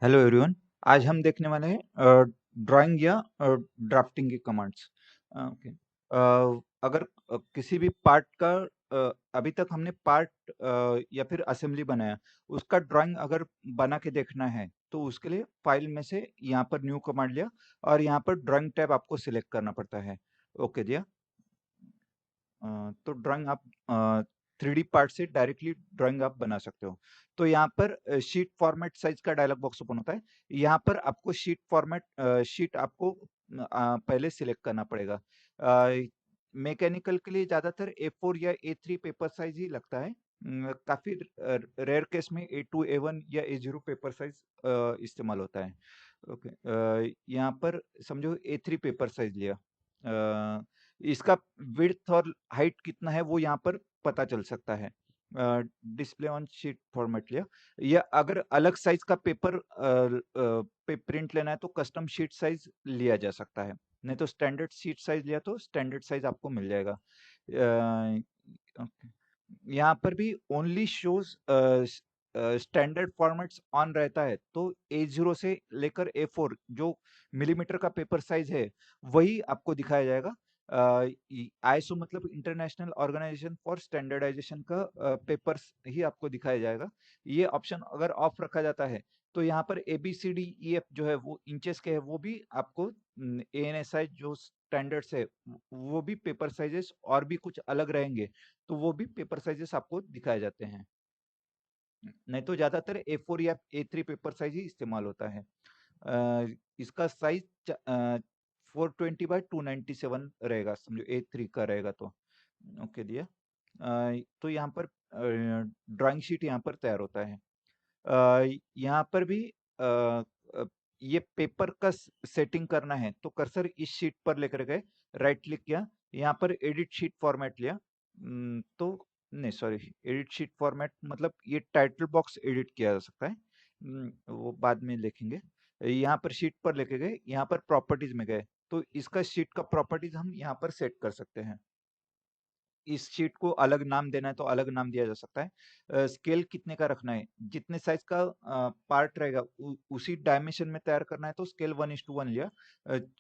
Hello everyone. आज हम देखने वाले हैं ड्राइंग या ड्राफ्टिंग की कमांड्स। ओके। अगर किसी भी पार्ट का अभी तक हमने पार्ट या फिर असेंबली बनाया, उसका ड्राइंग अगर बना के देखना है तो उसके लिए फाइल में से यहाँ पर न्यू कमांड लिया और यहाँ पर ड्राइंग टैब आपको सिलेक्ट करना पड़ता है। ओके दिया। तो ड्राइंग आप 3D पार्ट से डायरेक्टली ड्राइंग आप बना सकते हो। तो यहाँ पर शीट फॉर्मेट साइज का डायलॉग बॉक्स ओपन होता है। यहाँ पर आपको शीट फॉर्मेट शीट आपको पहले सिलेक्ट करना पड़ेगा। मैकेनिकल के लिए ज़्यादातर A4 या A3 पेपर साइज ही लगता है। काफ़ी रेयर केस में A2 A1 या A0 पेपर साइज इस्तेमाल होता है। ओके। यहाँ पर समझो A3 पेपर साइज लिया। इसका विड्थ और हाइट कितना है वो यहाँ पर पता चल सकता है। डिस्प्ले ऑन शीट फॉर्मेट लिया, या अगर अलग साइज का पेपर पे प्रिंट लेना है तो कस्टम शीट साइज लिया जा सकता है, नहीं तो स्टैंडर्ड शीट साइज लिया तो स्टैंडर्ड साइज आपको मिल जाएगा। ओके। यहाँ पर भी only shows standard formats on रहता है, तो A0 से लेकर A4 जो मिलीमीटर का पेपर साइज है वही आपको दिखाया जाएगा। आईएसओ मतलब इंटरनेशनल ऑर्गेनाइजेशन फॉर स्टैंडर्डाइजेशन का पेपर्स ही आपको दिखाया जाएगा। ये ऑप्शन अगर ऑफ रखा जाता है तो यहाँ पर ABCDEF जो है वो इंचेस के है, वो भी आपको ANSI जो स्टैंडर्ड्स है वो भी पेपर साइजेस और भी कुछ अलग रहेंगे, तो वो भी पेपर साइजेस आपको दिखाए जाते हैं। नहीं तो ज्यादातर A4 या A3 पेपर साइज ही इस्तेमाल होता है। इसका साइज 420 by 297 रहेगा, समझो A3 का रहेगा तो। ओके दिया। तो यहाँ पर ड्राइंग शीट यहाँ पर तैयार होता है। यहाँ पर भी अ, ये पेपर का सेटिंग करना है तो कर्सर इस शीट पर लेकर गए, राइट क्लिक किया, यहाँ पर एडिट शीट फॉर्मेट लिया। तो नहीं, सॉरी, एडिट शीट फॉर्मेट मतलब ये टाइटल बॉक्स एडिट किया जा सकता है। वो बाद में लिखेंगे। यहाँ पर शीट पर लेके गए, यहाँ पर प्रॉपर्टीज में गए, तो इसका शीट का प्रॉपर्टीज हम यहाँ पर सेट कर सकते हैं। इस शीट को अलग नाम देना है तो अलग नाम दिया जा सकता है। स्केल कितने का रखना है, जितने साइज का पार्ट रहेगा उसी डायमेंशन में तैयार करना है तो स्केल 1:1 लिया।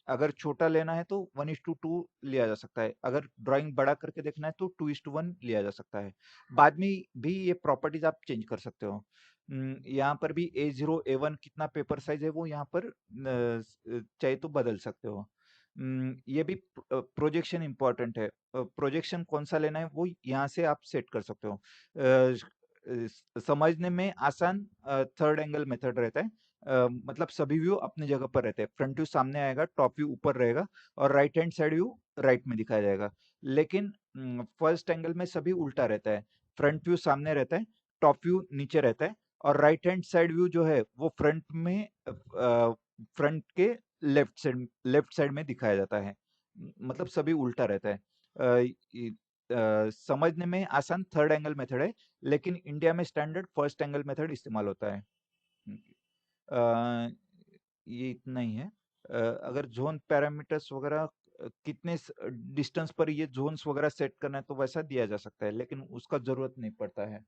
अगर छोटा लेना है तो 1:2 लिया जा सकता है। अगर ड्राइंग बड़ा करके देखना है तो 2:1 लिया जा सकता है। बाद में भी ये प्रॉपर्टीज आप चेंज कर सकते हो। यहाँ पर भी A0 A1 कितना पेपर साइज है वो यहाँ पर चाहे तो बदल सकते हो। ये भी प्रोजेक्शन इंपॉर्टेंट है। प्रोजेक्शन कौन सा लेना है वो यहाँ से आप सेट कर सकते हो। समझने में आसान थर्ड एंगल मेथड रहता है। मतलब सभी व्यू अपनी जगह पर रहते हैं। फ्रंट व्यू सामने आएगा, टॉप व्यू ऊपर रहेगा और right hand side view right में दिखाया जाएगा। लेकिन फर्स्ट एंगल में सभी उल्टा रहता है। फ्रंट व्यू सामने रहता है, टॉप व्यू नीचे रहता है और राइट हैंड साइड व्यू जो है वो फ्रंट के लेफ्ट साइड में दिखाया जाता है। मतलब सभी उल्टा रहता है। समझने में आसान थर्ड एंगल मेथड है, लेकिन इंडिया में स्टैंडर्ड फर्स्ट एंगल मेथड इस्तेमाल होता है। अ, ये इतना ही है। अगर जोन पैरामीटर्स वगैरह कितने डिस्टेंस पर ये जोन्स वगैरह सेट करना है तो वैसा दिया जा सकता है, लेकिन उसका जरूरत नहीं पड़ता है।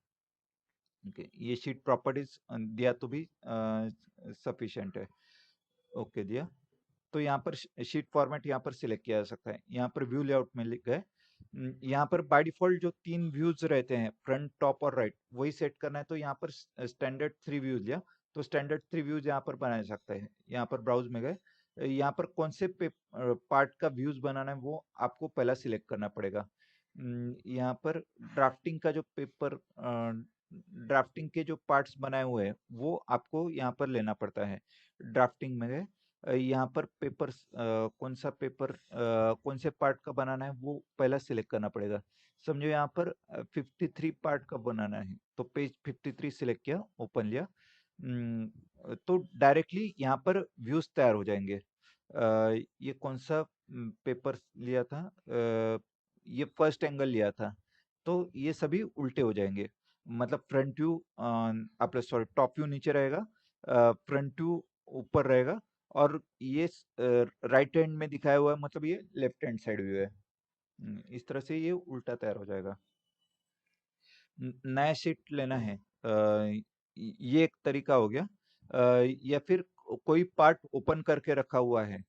ओके, ये शीट प्रॉपर्टीज दिया तो भी सफिशिएंट है। ओके दिया। तो यहाँ पर शीट फॉर्मेट यहाँ पर सिलेक्ट किया जा सकता है। यहाँ पर व्यू लेआउट में लिख गए। यहाँ पर बाय डिफॉल्ट जो 3 व्यूज रहते हैं, फ्रंट टॉप और राइट, वही सेट करना है तो यहाँ पर स्टैंडर्ड 3 व्यूज लिया, तो स्टैंडर्ड 3 व्यूज यहाँ पर बनाया जा सकता है। यहाँ पर ब्राउज में गए, यहाँ पर कौन से पार्ट का व्यूज बनाना है वो आपको पहला सिलेक्ट करना पड़ेगा। यहाँ पर ड्राफ्टिंग का जो पेपर ड्राफ्टिंग के जो पार्ट्स बनाए हुए हैं वो आपको यहाँ पर लेना पड़ता है। ड्राफ्टिंग में गए, यहाँ पर पेपर कौन सा पेपर कौन से पार्ट का बनाना है वो पहला सिलेक्ट करना पड़ेगा। समझो यहाँ पर 53 पार्ट का बनाना है तो पेज 53 सिलेक्ट किया, ओपन लिया। तो डायरेक्टली यहाँ पर व्यूज तैयार हो जाएंगे। ये कौन सा पेपर लिया था, ये फर्स्ट एंगल लिया था, तो ये सभी उल्टे हो जाएंगे। मतलब फ्रंट व्यू आप सॉरी टॉप व्यू नीचे रहेगा, फ्रंट व्यू ऊपर रहेगा और ये राइट हैंड में दिखाया हुआ है, मतलब ये लेफ्ट हैंड साइड व्यू है। इस तरह से ये उल्टा तैयार हो जाएगा। नया शीट लेना है, ये एक तरीका हो गया। या फिर कोई पार्ट ओपन करके रखा हुआ है।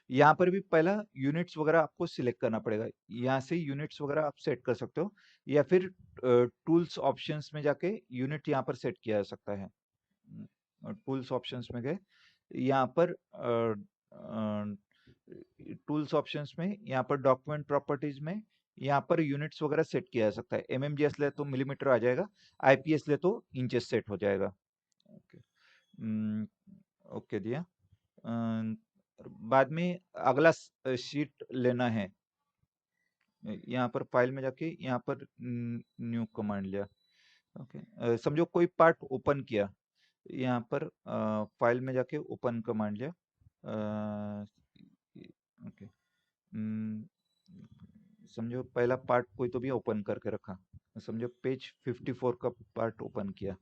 यहाँ पर भी पहला यूनिट्स वगैरह आपको सिलेक्ट करना पड़ेगा। यहाँ से यूनिट्स वगैरह आप सेट कर सकते हो, या फिर टूल्स ऑप्शंस में जाके यूनिट यहाँ पर सेट किया जा सकता है। टूल्स ऑप्शंस में गए, यहाँ पर टूल्स ऑप्शंस में, यहाँ पर डॉक्यूमेंट प्रॉपर्टीज में, यहाँ पर यूनिट्स वगैरह सेट किया जा सकता है। एमएमजीएस ले तो मिलीमीटर आ जाएगा, आईपीएस ले तो इंचेस सेट हो जाएगा। ओके। ओके दिया। बाद में अगला शीट लेना है। यहाँ पर फाइल में जाके यहाँ पर न्यू कमांड लिया। ओके, समझो कोई पार्ट ओपन किया, यहाँ पर फाइल में जाके ओपन कमांड लिया। ओके, समझो पहला पार्ट कोई तो भी ओपन करके रखा, समझो पेज 54 का पार्ट ओपन किया।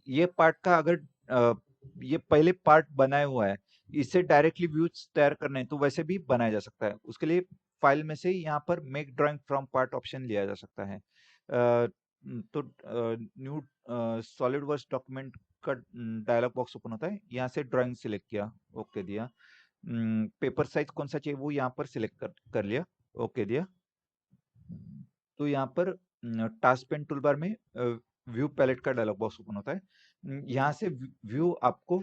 ये पार्ट का अगर ये पहले पार्ट बनाया हुआ है, इससे डायरेक्टली व्यूज तैयार करने हैं तो वैसे भी बनाया जा सकता है। उसके लिए फाइल में से यहाँ पर make drawing from part option लिया जा सकता है। तो न्यू सॉलिड वर्क्स डॉक्यूमेंट का डायलॉग बॉक्स ओपन होता है, यहाँ से ड्राइंग सिलेक्ट किया, ओके दिया। पेपर साइज कौन सा चाहिए वो यहाँ पर सिलेक्ट कर लिया, ओके दिया। तो यहाँ पर टास्क पेन टूलबार में व्यू पैलेट का डायलॉग बॉक्स ओपन होता है। यहाँ से व्यू आपको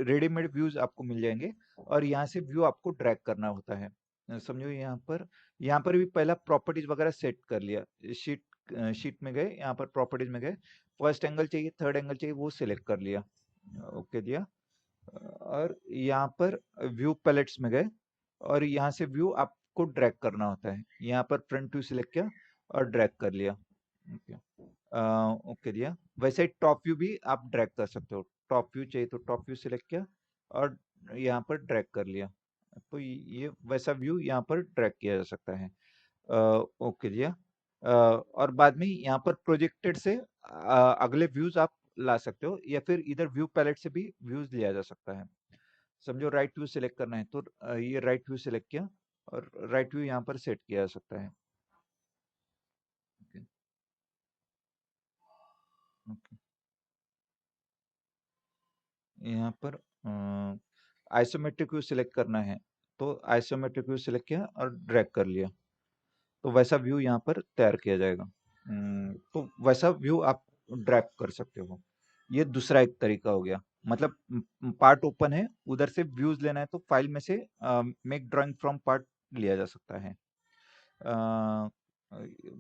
रेडीमेड व्यूज आपको मिल जाएंगे, और यहाँ से व्यू आपको ड्रैग करना होता है। समझो यहाँ पर भी पहला प्रॉपर्टीज वगैरह सेट कर लिया। शीट में गए, यहाँ पर प्रॉपर्टीज में गए, फर्स्ट एंगल चाहिए, थर्ड एंगल चाहिए, वो सिलेक्ट कर लिया, ओके दिया। और यहाँ पर व्यू पैलेट्स में गए, और यहाँ से व्यू आपको ड्रैग करना होता है। यहाँ पर फ्रंट व्यू सिलेक्ट किया और ड्रैग कर लिया, ओके। ओके दिया। वैसे टॉप व्यू भी आप ड्रैग कर सकते हो, टॉप व्यू चाहिए तो टॉप व्यू सिलेक्ट किया और यहाँ पर ड्रैग कर लिया, तो ये वैसा व्यू यहाँ पर ड्रैग किया जा सकता है। ओके दिया। और बाद में यहाँ पर प्रोजेक्टेड से अगले व्यूज आप ला सकते हो, या फिर इधर व्यू पैलेट से भी व्यूज लिया जा सकता है। समझो राइट व्यू सिलेक्ट करना है तो ये राइट व्यू सिलेक्ट किया और राइट व्यू यहाँ पर सेट किया जा सकता है, ओके। ओके, यहाँ पर आइसोमेट्रिक व्यू सिलेक्ट करना है तो आइसोमेट्रिक व्यू सिलेक्ट किया और ड्रैग कर लिया, तो वैसा व्यू यहाँ पर तैयार किया जाएगा। तो वैसा व्यू आप ड्रैग कर सकते हो। ये दूसरा एक तरीका हो गया। मतलब पार्ट ओपन है, उधर से व्यूज लेना है तो फाइल में से मेक ड्राइंग फ्रॉम पार्ट लिया जा सकता है।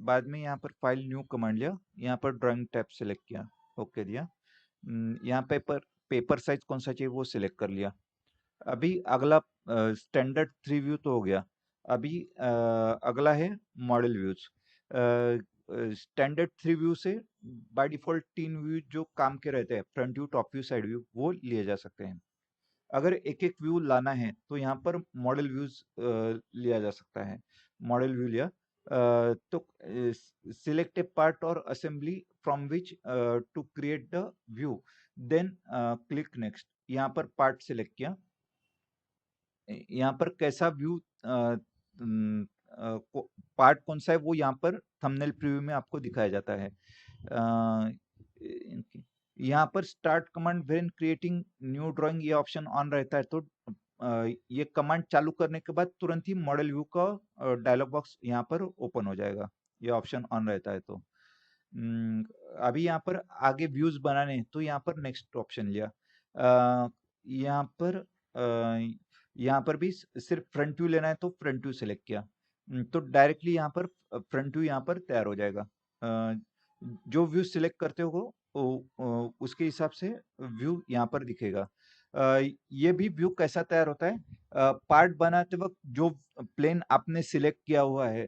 बाद में यहाँ पर फाइल न्यू कमांड लिया, यहाँ पर ड्राइंग टैब सेलेक्ट किया, ओके दिया। यहाँ पेपर साइज कौन सा चाहिए वो सिलेक्ट कर लिया। अभी अगला स्टैंडर्ड 3 व्यू तो हो गया। अभी अगला है मॉडल व्यूज। स्टैंडर्ड 3 व्यू से बाय डिफॉल्ट 3 व्यू जो काम के रहते हैं, front view, top view, side view, वो लिए जा सकते हैं। अगर एक एक व्यू लाना है तो यहाँ पर मॉडल व्यूज लिया जा सकता है। मॉडल व्यू लिया, तो select a part or assembly from which to create the view, then click next. यहाँ पर पार्ट सिलेक्ट किया, यहाँ पर कैसा व्यू पार्ट कौन सा है वो यहाँ पर थंबनेल प्रीव्यू में आपको दिखाया जाता है। यहाँ पर start command when creating new drawing ये ऑप्शन ऑन रहता है, तो ये कमांड चालू करने के बाद तुरंत ही मॉडल व्यू का डायलॉग बॉक्स यहाँ पर ओपन हो जाएगा, ये ऑप्शन ऑन रहता है तो। अभी यहाँ पर आगे व्यूज बनाने हैं तो यहाँ पर नेक्स्ट ऑप्शन लिया। यहाँ पर यहाँ पर भी सिर्फ फ्रंट व्यू लेना है तो फ्रंट व्यू सिलेक्ट किया, तो डायरेक्टली यहाँ पर फ्रंट व्यू यहाँ पर तैयार हो जाएगा। जो व्यू सिलेक्ट करते हो उसके हिसाब से व्यू यहाँ पर दिखेगा। ये भी व्यू कैसा तैयार होता है, पार्ट बनाते वक्त जो प्लेन आपने सिलेक्ट किया हुआ है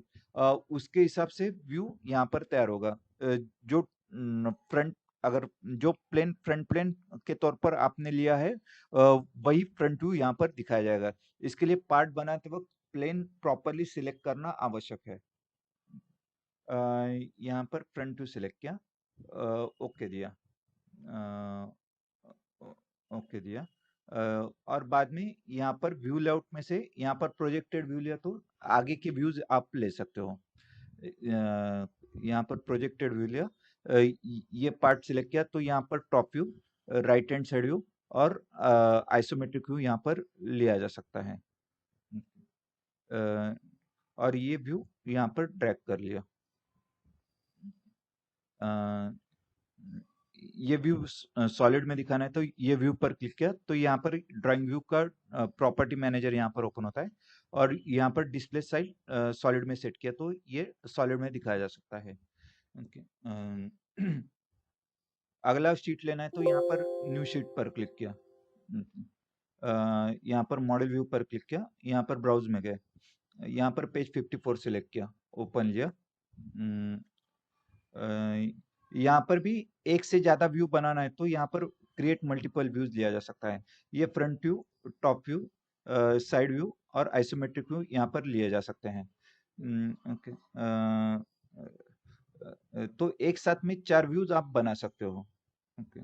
उसके हिसाब से व्यू यहाँ पर तैयार होगा। जो फ्रंट अगर जो प्लेन फ्रंट प्लेन के तौर पर आपने लिया है वही फ्रंट व्यू यहाँ पर दिखाया जाएगा। इसके लिए पार्ट बनाते वक्त प्लेन प्रॉपरली सिलेक्ट करना आवश्यक है। यहाँ पर फ्रंट व्यू सिलेक्ट किया, ओके दिया, ओके दिया। और बाद में यहाँ पर व्यू लेआउट में से यहाँ पर प्रोजेक्टेड व्यू लिया तो आगे के व्यूज आप ले सकते हो। यहाँ पर प्रोजेक्टेड व्यू लिया, ये पार्ट सिलेक्ट किया तो यहाँ पर top view, right hand side view और आइसोमेट्रिक व्यू यहाँ पर लिया जा सकता है। अ, और ये व्यू यहाँ पर ड्रैग कर लिया। अ, ये व्यू सॉलिड में दिखाना है तो ये व्यू पर क्लिक किया तो यहाँ पर ड्राइंग व्यू का प्रॉपर्टी मैनेजर यहाँ पर ओपन होता है और यहाँ पर डिस्प्ले साइड सॉलिड में सेट किया तो ये सॉलिड में दिखाया जा सकता है। ओके। अगला शीट लेना है तो यहाँ पर न्यू शीट पर क्लिक किया। यहाँ पर मॉडल व्यू पर क्लिक किया, यहाँ पर ब्राउज में गए, यहाँ पर पेज 54 सिलेक्ट किया, ओपन लिया। यहाँ पर भी एक से ज्यादा व्यू बनाना है तो यहाँ पर क्रिएट मल्टीपल व्यूज लिया जा सकता है। ये front view, top view, side view और आइसोमेट्रिक व्यू यहाँ पर लिए जा सकते हैं। ओके। तो एक साथ में 4 व्यूज आप बना सकते हो। ओके।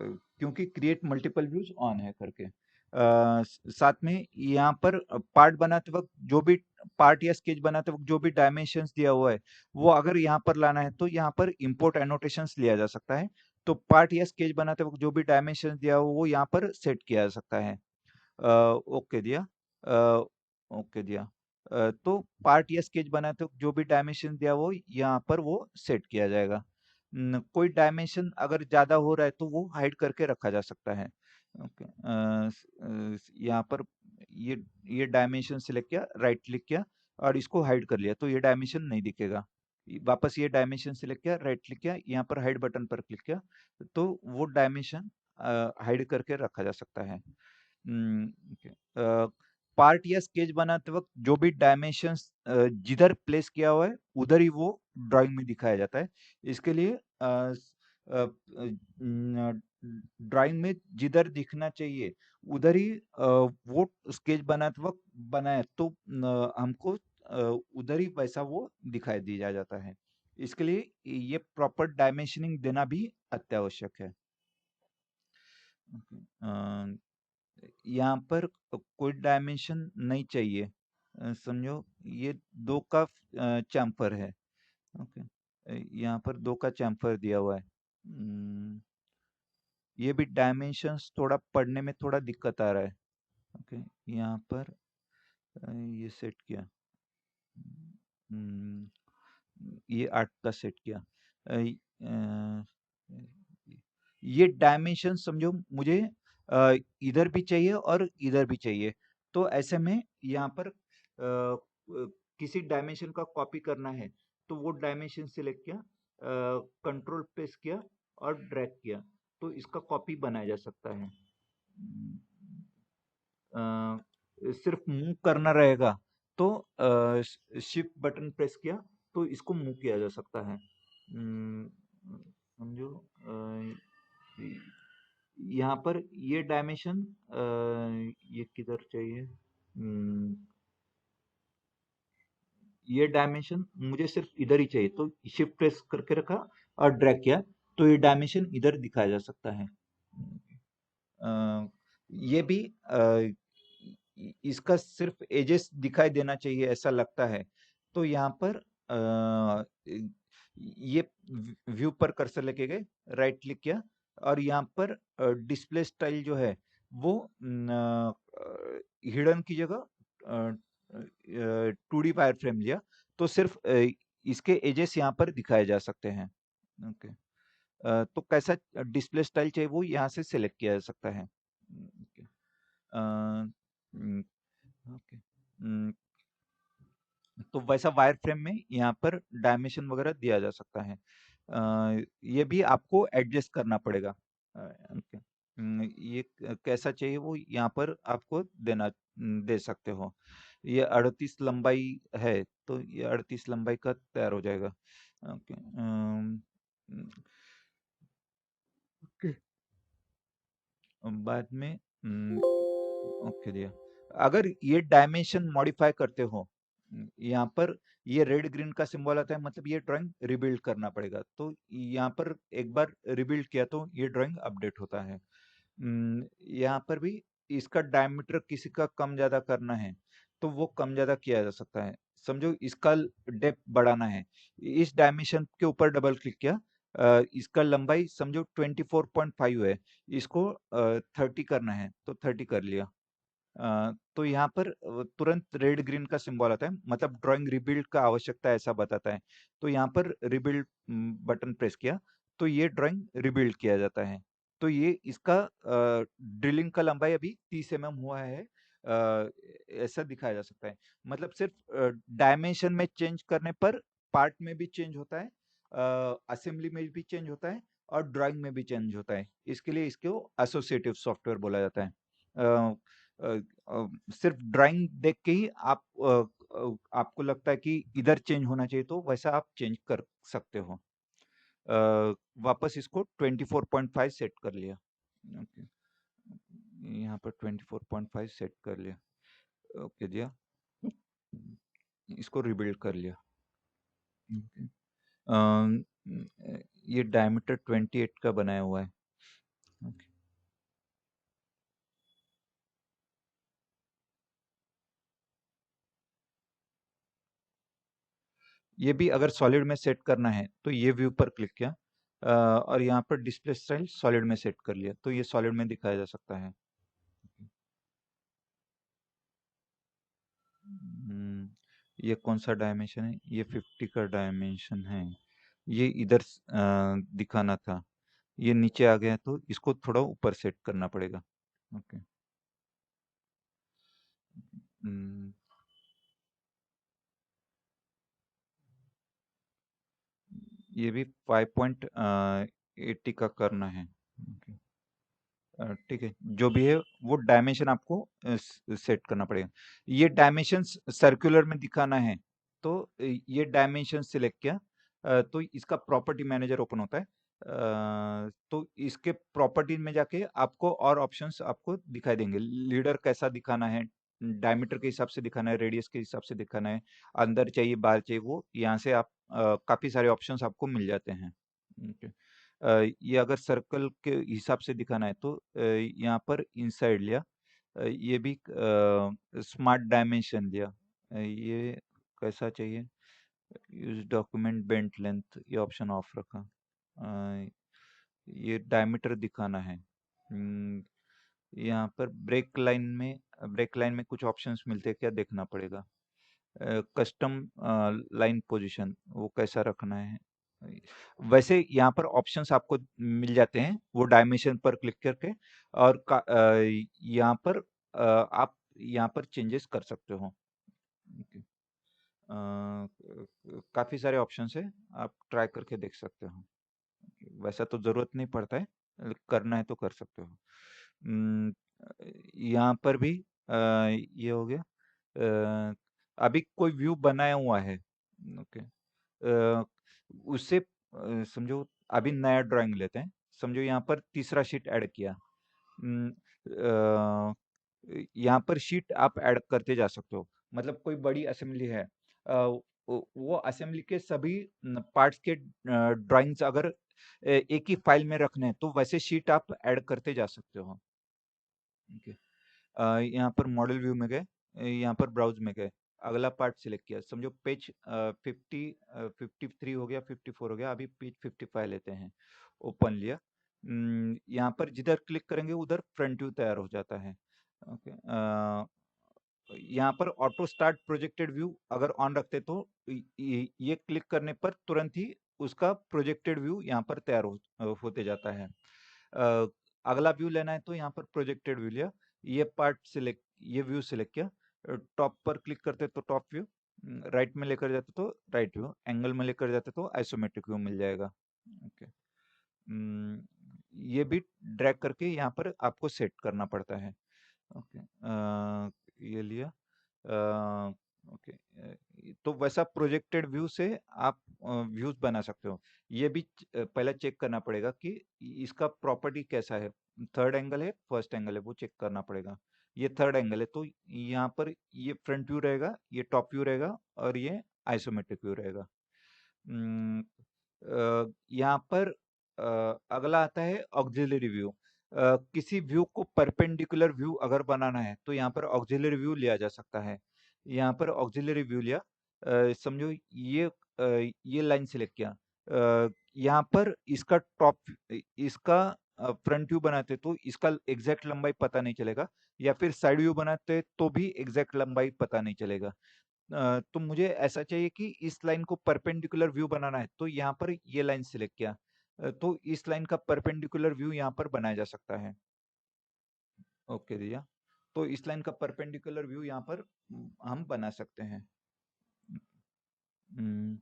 क्योंकि क्रिएट मल्टीपल व्यूज ऑन है करके। साथ में यहाँ पर पार्ट बनाते वक्त जो भी पार्ट या स्केच बनाते वक्त जो भी डायमेंशंस दिया हुआ है वो अगर यहाँ पर लाना है तो यहाँ पर इंपोर्ट एनोटेशंस लिया जा सकता है। तो पार्ट या स्केच बनाते वक्त जो भी डायमेंशंस दिया हुआ वो यहाँ पर सेट किया जा सकता है। ओके दिया। ओके दिया। तो पार्ट या स्केच बनाते वक्त जो भी डायमेंशन दिया वो यहाँ पर वो सेट किया जाएगा। कोई डायमेंशन अगर ज्यादा हो रहा है तो वो हाइड करके रखा जा सकता है। ओके। यहाँ पर ये ये डायमेंशन सिलेक्ट किया, राइट क्लिक किया और इसको हाइड कर लिया तो ये डायमेंशन नहीं दिखेगा। वापस ये डायमेंशन सिलेक्ट किया, राइट क्लिक किया, यहाँ पर हाइड बटन पर क्लिक किया तो वो डायमेंशन हाइड करके रखा जा सकता है। पार्ट या स्केच बनाते वक्त जो भी डायमेंशंस जिधर प्लेस किया हुआ है उधर ही वो ड्राइंग में दिखाया जाता है। इसके लिए ड्राइंग में जिधर दिखना चाहिए उधर ही वो स्केच बनाते वक्त बनाए तो हमको उधर ही वैसा वो दिखाई दिया जाता है। इसके लिए ये प्रॉपर डायमेंशनिंग देना भी अत्यावश्यक है। यहाँ पर कोई डायमेंशन नहीं चाहिए। समझो ये 2 का चैम्फर है। ओके। यहाँ पर 2 का चैम्फर दिया हुआ है। ये भी डायमेंशंस थोड़ा पढ़ने में थोड़ा दिक्कत आ रहा है। ओके। यहाँ पर ये सेट किया। ये 8 का सेट किया। ये डायमेंशन समझो मुझे इधर भी चाहिए और इधर भी चाहिए तो ऐसे में यहाँ पर किसी डायमेंशन का कॉपी करना है तो वो डायमेंशन सिलेक्ट किया, कंट्रोल प्रेस किया और ड्रैग किया तो इसका कॉपी बनाया जा सकता है। सिर्फ मूव करना रहेगा तो शिफ्ट बटन प्रेस किया तो इसको मूव किया जा सकता है। समझो यहाँ पर ये डायमेंशन ये किधर चाहिए, ये डायमेंशन मुझे सिर्फ इधर ही चाहिए तो शिफ्ट प्रेस करके रखा और ड्रैग किया तो ये डायमेंशन इधर दिखाया जा सकता है। ये भी इसका सिर्फ एजेस दिखाई देना चाहिए ऐसा लगता है तो यहाँ पर ये व्यू पर कर्सर लेके गए, राइट क्लिक किया और यहाँ पर डिस्प्ले स्टाइल जो है वो हिडन की जगह 2D वायर फ्रेम लिया तो सिर्फ इसके एजेस यहाँ पर दिखाए जा सकते हैं। ओके। तो कैसा डिस्प्ले स्टाइल चाहिए वो यहाँ से सिलेक्ट किया जा सकता है। ओके। ओके। तो वैसा वायर फ्रेम में यहाँ पर डायमेंशन वगैरह दिया जा सकता है। ये भी आपको एडजस्ट करना पड़ेगा। ओके। ये कैसा चाहिए वो यहाँ पर आपको दे सकते हो। ये 38 लंबाई है तो ये 38 लंबाई का तैयार हो जाएगा। ओके। ओके। बाद में ओके दिया। अगर ये डायमेंशन मॉडिफाई करते हो यहाँ पर ये रेड ग्रीन का सिंबल आता है मतलब ये ड्राइंग रिबिल्ड करना पड़ेगा तो यहाँ पर एक बार रिबिल्ड किया तो ये ड्राइंग अपडेट होता है। यहाँ पर भी इसका डायमीटर किसी का कम ज्यादा करना है तो वो कम ज्यादा किया जा सकता है। समझो इसका डेप्थ बढ़ाना है, इस डायमेंशन के ऊपर डबल क्लिक किया, इसका लंबाई समझो 24.5 है, इसको 30 करना है तो 30 कर लिया। तो यहाँ पर तुरंत रेड ग्रीन का सिंबल आता है, मतलब ड्राइंग रिबिल्ड का आवश्यकता है ऐसा बताता है। तो यहाँ पर रिबिल्ड बटन प्रेस किया तो ये ड्राइंग रिबिल्ड किया जाता है। तो ये इसका ड्रिलिंग का लंबाई अभी 30 mm हुआ है, ऐसा दिखाया जा सकता है। मतलब सिर्फ डायमेंशन में चेंज करने पर पार्ट में भी चेंज होता है, असेंबली में भी चेंज होता है और ड्राइंग में भी चेंज होता है। इसके लिए इसको एसोसिएटिव सॉफ्टवेयर बोला जाता है। अ, अ, सिर्फ ड्राइंग देख के ही आपको लगता है कि इधर चेंज होना चाहिए तो वैसा आप चेंज कर सकते हो। वापस इसको 24.5 सेट कर लिया। ओके, यहाँ पर 24.5 सेट कर लिया। ओके दिया, इसको रिबिल्ड कर लिया। ओके, अम, ये डायमीटर 28 का बनाया हुआ है। ओके, ये भी अगर सॉलिड में सेट करना है तो ये व्यू पर क्लिक किया, और यहाँ पर डिस्प्ले स्टाइल सॉलिड में सेट कर लिया तो ये सॉलिड में दिखाया जा सकता है। ये कौन सा डायमेंशन है? ये 50 का डायमेंशन है, ये इधर दिखाना था, ये नीचे आ गया तो इसको थोड़ा ऊपर सेट करना पड़ेगा। ओके, हम्म, ये भी 5.80 का करना है। ओके, ठीक है, जो भी है वो डायमेंशन आपको सेट करना पड़ेगा। ये डायमेंशन सर्कुलर में दिखाना है तो ये डायमेंशन सिलेक्ट किया, तो इसका प्रॉपर्टी मैनेजर ओपन होता है। तो इसके प्रॉपर्टी में जाके आपको और ऑप्शंस आपको दिखाई देंगे, लीडर कैसा दिखाना है, डायमीटर के हिसाब से दिखाना है, रेडियस के हिसाब से दिखाना है, अंदर चाहिए बाहर चाहिए, वो यहाँ से आप काफी सारे ऑप्शंस आपको मिल जाते हैं। ओके, ये अगर सर्कल के हिसाब से दिखाना है तो यहाँ पर इनसाइड लिया, ये भी स्मार्ट डायमेंशन दिया, ये कैसा चाहिए, यूज डॉक्यूमेंट बेंट लेंथ, ये ऑप्शन ऑफ रखा, ये डायमीटर दिखाना है। यहाँ पर ब्रेक लाइन में कुछ ऑप्शंस मिलते हैं क्या, देखना पड़ेगा। कस्टम लाइन पोजीशन वो कैसा रखना है, वैसे यहाँ पर ऑप्शंस आपको मिल जाते हैं वो डायमेंशन पर क्लिक करके, और यहाँ पर आप यहाँ पर चेंजेस कर सकते हो। ओके, काफी सारे ऑप्शंस है, आप ट्राई करके देख सकते हो। वैसा तो जरूरत नहीं पड़ता है, करना है तो कर सकते हो। उम, यहाँ पर भी ये हो गया। अभी कोई व्यू बनाया हुआ है, ओके, उससे समझो अभी नया ड्राइंग लेते हैं, समझो यहाँ पर तीसरा शीट ऐड किया। यहाँ पर शीट आप ऐड करते जा सकते हो, मतलब कोई बड़ी असेंबली है, वो असेंबली के सभी पार्ट्स के ड्राइंग्स अगर एक ही फाइल में रखने हैं तो वैसे शीट आप ऐड करते जा सकते हो। ओके, यहाँ पर मॉडल व्यू में गए, यहाँ पर ब्राउज में गए, अगला पार्ट सिलेक्ट किया, समझो पेज 53 हो गया, 54 हो गया, अभी पेज 55 लेते हैं, ओपन लिया। यहाँ पर जिधर क्लिक करेंगे उधर फ्रंट व्यू तैयार हो जाता है। ओके, यहाँ पर ऑटो स्टार्ट प्रोजेक्टेड व्यू अगर ऑन रखते तो ये क्लिक करने पर तुरंत ही उसका प्रोजेक्टेड व्यू यहाँ पर तैयार होते जाता है। अगला व्यू लेना है तो यहाँ पर प्रोजेक्टेड व्यू लिया, ये व्यू सिलेक्ट किया, टॉप पर क्लिक करते तो टॉप व्यू, राइट में लेकर जाते तो राइट व्यू, एंगल में लेकर जाते तो आइसोमेट्रिक व्यू मिल जाएगा। ओके, ये भी ड्रैग करके यहाँ पर आपको सेट करना पड़ता है। ओके, ये लिया, ओके, तो वैसा प्रोजेक्टेड व्यू से आप व्यूज बना सकते हो। ये भी पहले चेक करना पड़ेगा कि इसका प्रॉपर्टी कैसा है, थर्ड एंगल है फर्स्ट एंगल है वो चेक करना पड़ेगा। ये थर्ड एंगल है तो यहाँ पर ये फ्रंट व्यू रहेगा, ये टॉप व्यू रहेगा और ये आइसोमेट्रिक व्यू रहेगा। यहाँ पर अगला आता है ऑक्सिलरी व्यू। किसी व्यू को परपेंडिकुलर व्यू अगर बनाना है तो यहाँ पर ऑक्सिलरी व्यू लिया जा सकता है। यहाँ पर ऑक्सिलरी व्यू लिया, समझो ये लाइन सिलेक्ट किया, यहाँ पर इसका टॉप, इसका फ्रंट व्यू बनाते तो इसका एग्जैक्ट लंबाई पता नहीं चलेगा, या फिर साइड व्यू बनाते तो भी एग्जैक्ट लंबाई पता नहीं चलेगा। तो मुझे ऐसा चाहिए कि इस लाइन को परपेंडिकुलर व्यू बनाना है, तो यहाँ पर ये लाइन सिलेक्ट किया। तो इस लाइन का परपेंडिकुलर व्यू यहाँ पर बनाया जा सकता है। ओके दिया। तो इस लाइन का परपेंडिकुलर व्यू यहाँ पर हम बना सकते हैं। हम्म,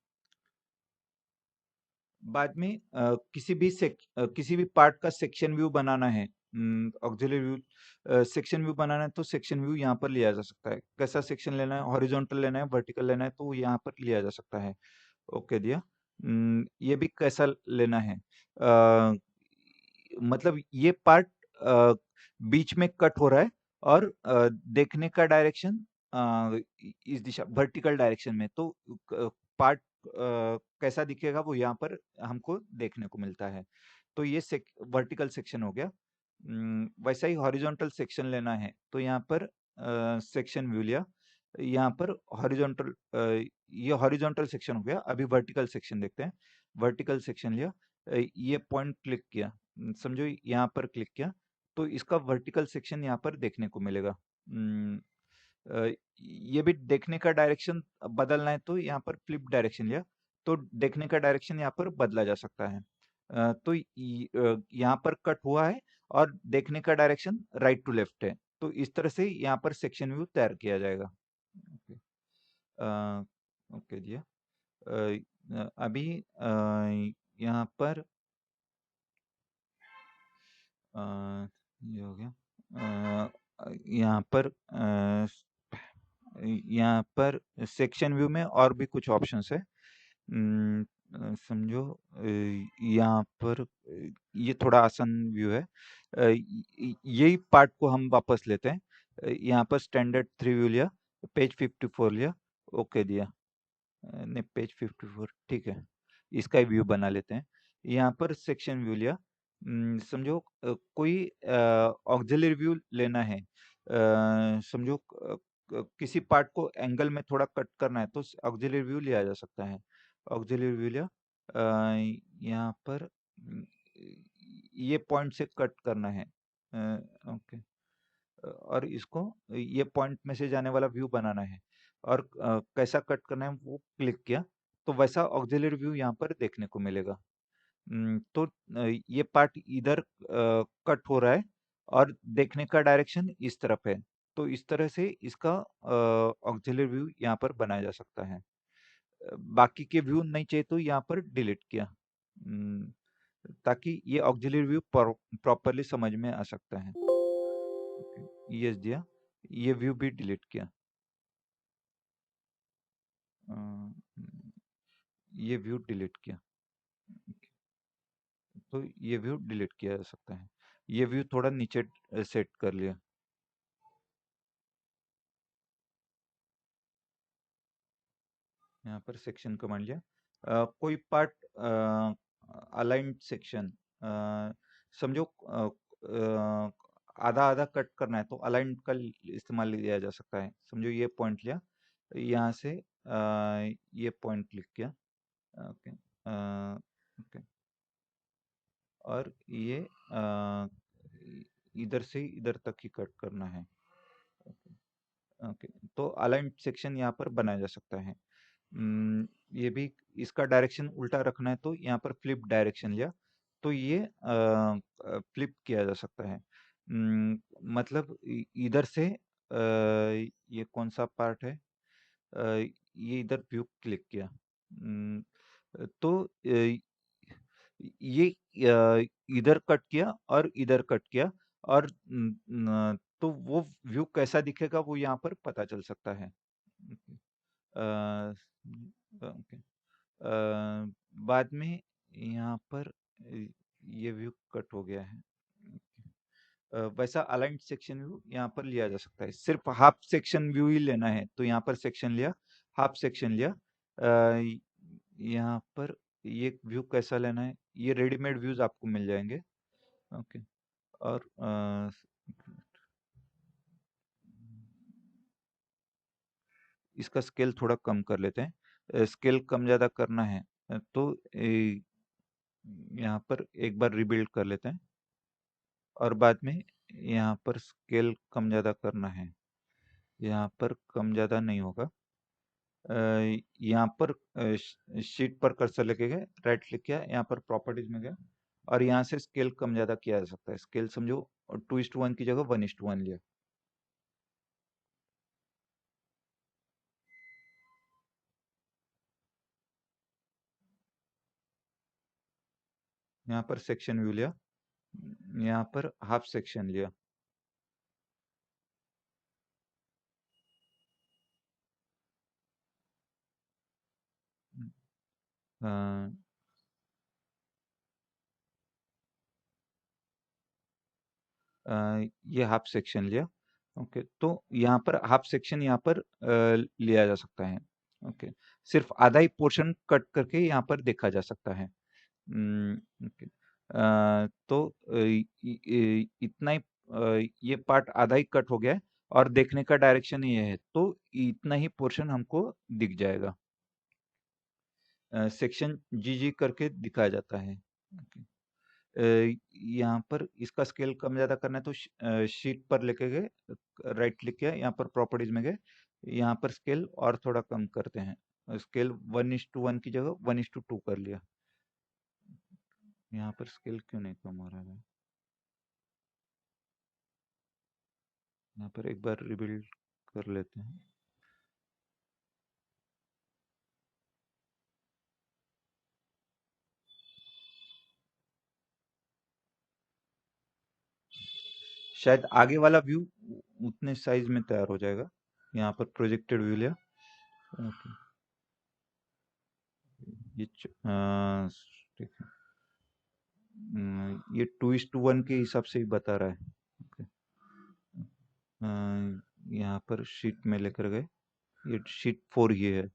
बाद में किसी भी पार्ट का सेक्शन व्यू बनाना है, ऑक्सिलरी व्यू, सेक्शन व्यू बनाना है, तो सेक्शन व्यू यहाँ पर लिया जा सकता है। कैसा सेक्शन लेना है, हॉरिजॉन्टल लेना है, वर्टिकल लेना है, तो यहाँ पर लिया जा सकता है। ओके दिया। ये भी कैसा लेना है, मतलब ये पार्ट बीच में कट हो रहा है, और देखने का डायरेक्शन इस दिशा वर्टिकल डायरेक्शन में, तो पार्ट कैसा दिखेगा वो यहाँ पर हमको देखने को मिलता है। तो ये वर्टिकल सेक्शन हो गया। वैसा ही हॉरिजॉन्टल सेक्शन लेना है, तो यहाँ पर सेक्शन व्यू लिया, यहाँ पर हॉरिजॉन्टल, ये हॉरिजॉन्टल सेक्शन हो गया। अभी वर्टिकल सेक्शन देखते हैं। वर्टिकल सेक्शन लिया, ये पॉइंट क्लिक किया, समझो यहाँ पर क्लिक किया, तो इसका वर्टिकल सेक्शन यहाँ पर देखने को मिलेगा। अ, ये भी देखने का डायरेक्शन बदलना है, तो यहाँ पर फ्लिप डायरेक्शन लिया, तो देखने का डायरेक्शन यहाँ पर बदला जा सकता है। तो यहाँ पर कट हुआ है, और देखने का डायरेक्शन राइट टू लेफ्ट है, तो इस तरह से यहाँ पर सेक्शन व्यू तैयार किया जाएगा। ओके। ओके जी। अभी यहाँ पर अ, ये हो गया। यहाँ पर यहाँ पर सेक्शन व्यू में और भी कुछ ऑप्शंस है। समझो यहाँ पर ये थोड़ा आसान व्यू है। यही पार्ट को हम वापस लेते हैं। यहाँ पर स्टैंडर्ड 3 व्यू लिया, पेज 54 लिया, ओके दिया। नहीं, पेज 54 ठीक है, इसका ही व्यू बना लेते हैं। यहाँ पर सेक्शन व्यू लिया। समझो कोई ऑक्सिलरी व्यू लेना है, समझो किसी पार्ट को एंगल में थोड़ा कट करना है, तो ऑक्सिलरी व्यू लिया जा सकता है। ऑक्सिलरी व्यू लिया, यहाँ पर ये पॉइंट से कट करना है, ओके, और इसको ये पॉइंट में से जाने वाला व्यू बनाना है, और कैसा कट करना है वो क्लिक किया, तो वैसा ऑक्सिलरी व्यू यहाँ पर देखने को मिलेगा। तो ये पार्ट इधर कट हो रहा है, और देखने का डायरेक्शन इस तरफ है, तो इस तरह से इसका ऑक्सिलरी व्यू यहाँ पर बनाया जा सकता है। बाकी के व्यू नहीं चाहिए तो यहाँ पर डिलीट किया, ताकि ये ऑक्सिलरी व्यू प्रॉपरली समझ में आ सकता है। यस दिया, ये व्यू भी डिलीट किया। अ, ये व्यू डिलीट किया, तो ये व्यू डिलीट किया जा सकता है। ये व्यू थोड़ा नीचे सेट कर लिया। यहाँ पर सेक्शन कमांड लिया। कोई पार्ट अलाइंड सेक्शन, समझो आधा आधा कट करना है, तो अलाइंड का इस्तेमाल लिया जा सकता है। समझो ये पॉइंट लिया, यहाँ से ये पॉइंट क्लिक किया, ओके, ओके, और ये इधर से इधर तक ही कट करना है। ओके, ओके, तो अलाइंड सेक्शन यहाँ पर बनाया जा सकता है। ये भी, इसका डायरेक्शन उल्टा रखना है, तो यहाँ पर फ्लिप डायरेक्शन लिया, तो ये फ्लिप किया जा सकता है। मतलब इधर से ये कौन सा पार्ट है, ये इधर व्यू क्लिक किया, तो ये इधर कट किया और इधर कट किया, और तो वो व्यू कैसा दिखेगा वो यहाँ पर पता चल सकता है। ओके, बाद में यहाँ पर ये व्यू कट हो गया है। वैसा अलाइंड सेक्शन व्यू यहाँ पर लिया जा सकता है। सिर्फ हाफ सेक्शन व्यू ही लेना है, तो यहाँ पर सेक्शन लिया, हाफ सेक्शन लिया। यहाँ पर ये व्यू कैसा लेना है, ये रेडीमेड व्यूज आपको मिल जाएंगे। ओके, और इसका स्केल थोड़ा कम कर लेते हैं। स्केल कम ज़्यादा करना है तो यहाँ पर एक बार रिबिल्ड कर लेते हैं और बाद में यहाँ पर स्केल कम ज़्यादा करना है। यहाँ पर कम ज़्यादा नहीं होगा। यहाँ पर शीट पर कर्सर लेके गए, राइट क्लिक किया, यहाँ पर प्रॉपर्टीज में गए और यहाँ से स्केल कम ज़्यादा किया जा सकता है। स्केल समझो 2:1 की जगह 1:1 लिया। यहाँ पर सेक्शन व्यू लिया, यहाँ पर हाफ सेक्शन लिया। अ, ये हाफ सेक्शन लिया। ओके, तो यहाँ पर हाफ सेक्शन यहाँ पर लिया जा सकता है। ओके, सिर्फ आधा ही पोर्शन कट करके यहाँ पर देखा जा सकता है। ओके, तो इतना ही ये पार्ट आधा ही कट हो गया है और देखने का डायरेक्शन ये है, तो इतना ही पोर्शन हमको दिख जाएगा। सेक्शन जी करके दिखाया जाता है। ओके, यहाँ पर इसका स्केल कम ज़्यादा करना है तो शीट पर लेके गए, राइट क्लिक किया, यहाँ पर प्रॉपर्टीज में गए, यहाँ पर स्केल और थोड़ा कम करते हैं। स्केल 1:1 की जगह 1:2 कर लिया। यहाँ पर स्केल क्यों नहीं कम हो रहा है? यहाँ पर एक बार रिबिल्ड कर लेते हैं। शायद आगे वाला व्यू उतने साइज में तैयार हो जाएगा। यहाँ पर प्रोजेक्टेड व्यू लिया। ओके, ये ठीक है। ये 2:1 के हिसाब से ही बता रहा है। ओके, यहाँ पर शीट में लेकर गए, ये शीट 4 ही है,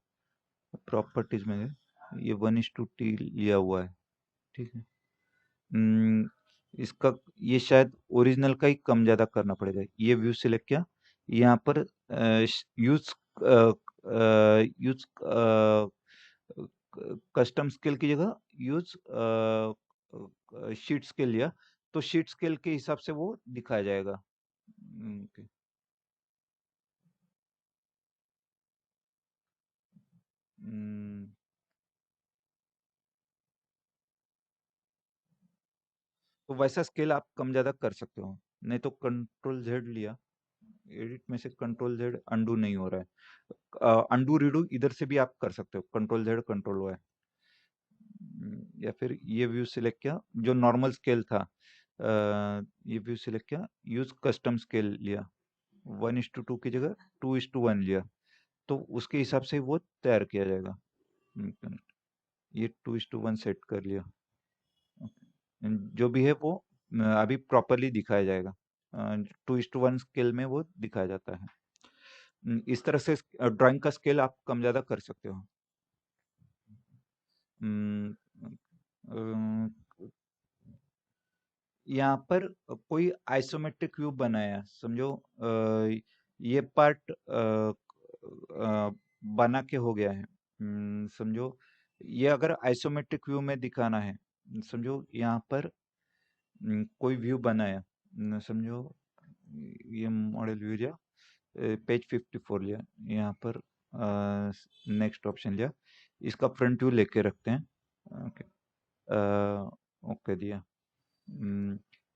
प्रॉपर्टीज में गए, ये 1:T लिया हुआ है। ठीक है। हम्म, इसका ये शायद ओरिजिनल का ही कम ज़्यादा करना पड़ेगा। ये व्यू सिलेक्ट किया, यहाँ पर यूज यूज कस्टम स्केल की जगह यूज शीट स्केल लिया, तो शीट स्केल के हिसाब से वो दिखाया जाएगा। ओके, हम्म, तो वैसा स्केल आप कम ज़्यादा कर सकते हो। नहीं तो कंट्रोल जेड लिया, एडिट में से कंट्रोल जेड अंडू नहीं हो रहा है। अंडू रीडू इधर से भी आप कर सकते हो, कंट्रोल जेड कंट्रोल वाई। या फिर ये व्यू सिलेक्ट किया जो नॉर्मल स्केल था, ये व्यू सिलेक्ट किया, यूज कस्टम स्केल लिया, 1:2 की जगह 2:1 लिया, तो उसके हिसाब से वो तैयार किया जाएगा। ये 2:1 सेट कर लिया। जो भी है वो अभी प्रॉपरली दिखाया जाएगा। 2:1 स्केल में वो दिखाया जाता है। इस तरह से ड्राइंग का स्केल आप कम ज़्यादा कर सकते हो। हम्म, यहाँ पर कोई आइसोमेट्रिक व्यू बनाया, समझो ये पार्ट बना के हो गया है। समझो ये अगर आइसोमेट्रिक व्यू में दिखाना है, समझो यहाँ पर कोई व्यू बनाया, समझो ये मॉडल व्यू लिया, पेज 54 लिया, यहाँ पर नेक्स्ट ऑप्शन लिया, इसका फ्रंट व्यू लेके रखते हैं। ओके, ओके दिया।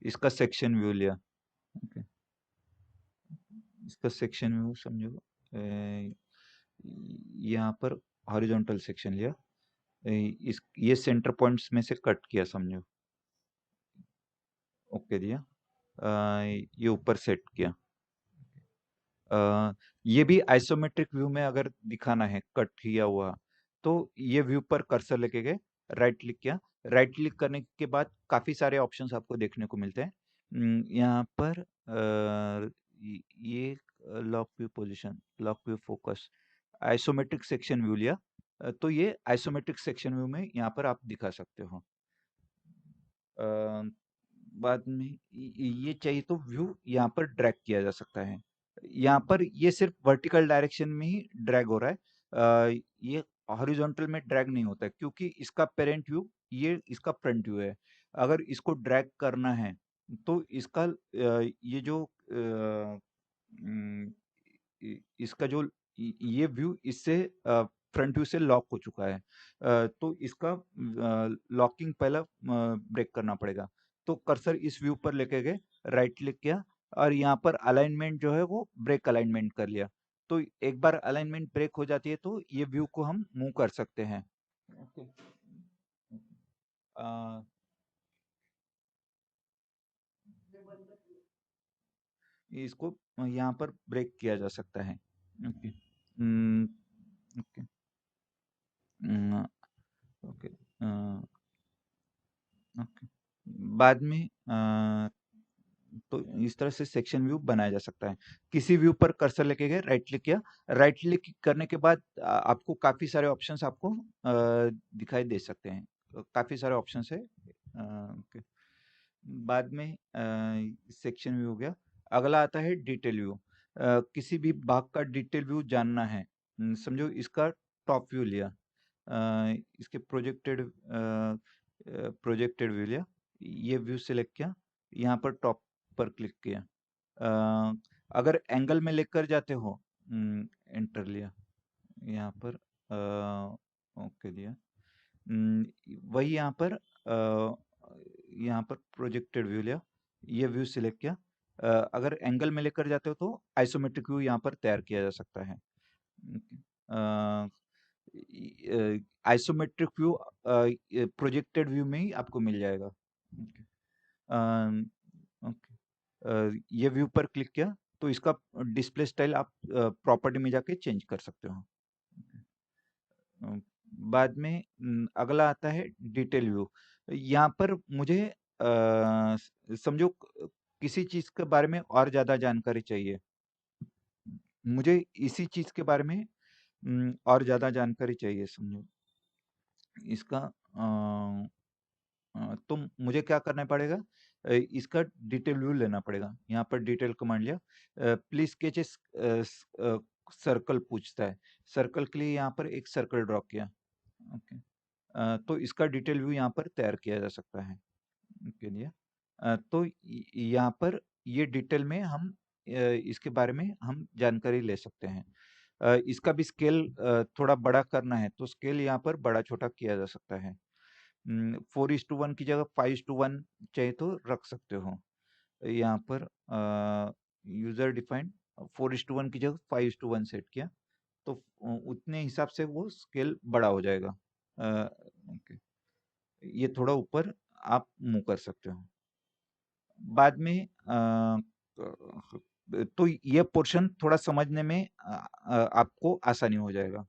इसका सेक्शन व्यू लिया। ओके, इसका सेक्शन व्यू समझो यहाँ पर हॉरिजॉन्टल सेक्शन लिया, इस ये सेंटर पॉइंट्स में से कट किया समझो। ओके दिया, ये ऊपर सेट किया। ये भी आइसोमेट्रिक व्यू में अगर दिखाना है कट किया हुआ, तो ये व्यू पर कर्सर लेके गए, राइट क्लिक किया, राइट क्लिक करने के बाद काफी सारे ऑप्शंस आपको देखने को मिलते हैं। यहाँ पर ये lock view position, lock view focus, isometric section view लिया, तो ये आइसोमेट्रिक सेक्शन व्यू में यहाँ पर आप दिखा सकते हो। बाद में ये चाहिए तो व्यू यहाँ पर ड्रैग किया जा सकता है। यहाँ पर ये सिर्फ वर्टिकल डायरेक्शन में ही ड्रैग हो रहा है। ये हॉरिजॉन्टल में ड्रैग नहीं होता है, क्योंकि इसका पेरेंट व्यू, ये इसका फ्रंट व्यू है। अगर इसको ड्रैग करना है तो इसका ये जो उम, इसका जो ये व्यू इससे फ्रंट व्यू से लॉक हो चुका है। तो इसका लॉकिंग पहला ब्रेक करना पड़ेगा। तो कर्सर इस व्यू पर लेके गए, राइट क्लिक किया और यहाँ पर अलाइनमेंट जो है वो ब्रेक अलाइनमेंट कर लिया। तो एक बार अलाइनमेंट ब्रेक हो जाती है तो ये व्यू को हम मूव कर सकते हैं। ओके। अ, इसको यहाँ पर ब्रेक किया जा सकता है। ओके। हम्म, ओके। हम्म, ओके। ओके। बाद में तो इस तरह से सेक्शन व्यू बनाया जा सकता है। किसी व्यू पर कर्सर लेके गए, राइट क्लिक किया। राइट क्लिक करने के बाद आपको काफ़ी सारे ऑप्शंस आपको दिखाई दे सकते हैं। काफ़ी सारे ऑप्शंस है। ओके। बाद में सेक्शन व्यू हो गया। अगला आता है डिटेल व्यू। किसी भी भाग का डिटेल व्यू जानना है। समझो इसका टॉप व्यू लिया। इसके प्रोजेक्टेड व्यू लिया। ये व्यू सिलेक्ट किया, यहाँ पर टॉप पर क्लिक किया। अगर एंगल में लेकर जाते हो, एंटर लिया, यहाँ पर ओके दिया। वही यहाँ पर प्रोजेक्टेड व्यू लिया, ये व्यू सिलेक्ट किया। अगर एंगल में लेकर जाते हो तो आइसोमेट्रिक व्यू यहाँ पर तैयार किया जा सकता है। आइसोमेट्रिक व्यू प्रोजेक्टेड व्यू में ही आपको मिल जाएगा। ओके। ये व्यू पर क्लिक किया तो इसका डिस्प्ले स्टाइल आप प्रॉपर्टी में जाके चेंज कर सकते हो। अ, बाद में अगला आता है डिटेल व्यू। यहाँ पर मुझे समझो किसी चीज़ के बारे में और ज़्यादा जानकारी चाहिए। मुझे इसी चीज़ के बारे में और ज़्यादा जानकारी चाहिए, समझो इसका तो मुझे क्या करना पड़ेगा? इसका डिटेल व्यू लेना पड़ेगा। यहाँ पर डिटेल कमांड लिया। प्लीज स्केच सर्कल पूछता है। सर्कल के लिए यहाँ पर एक सर्कल ड्रॉ किया। ओके। तो इसका डिटेल व्यू यहाँ पर तैयार किया जा सकता है के लिए। तो यहाँ पर ये डिटेल में हम इसके बारे में हम जानकारी ले सकते हैं। इसका भी स्केल थोड़ा बड़ा करना है तो स्केल यहाँ पर बड़ा छोटा किया जा सकता है। 4:1 की जगह 5:1 चाहिए तो रख सकते हो। यहाँ पर यूजर डिफाइंड 4:1 की जगह 5:1 सेट किया तो उतने हिसाब से वो स्केल बड़ा हो जाएगा। ओके। ये थोड़ा ऊपर आप मूव कर सकते हो। बाद में तो ये पोर्शन थोड़ा समझने में आपको आसानी हो जाएगा।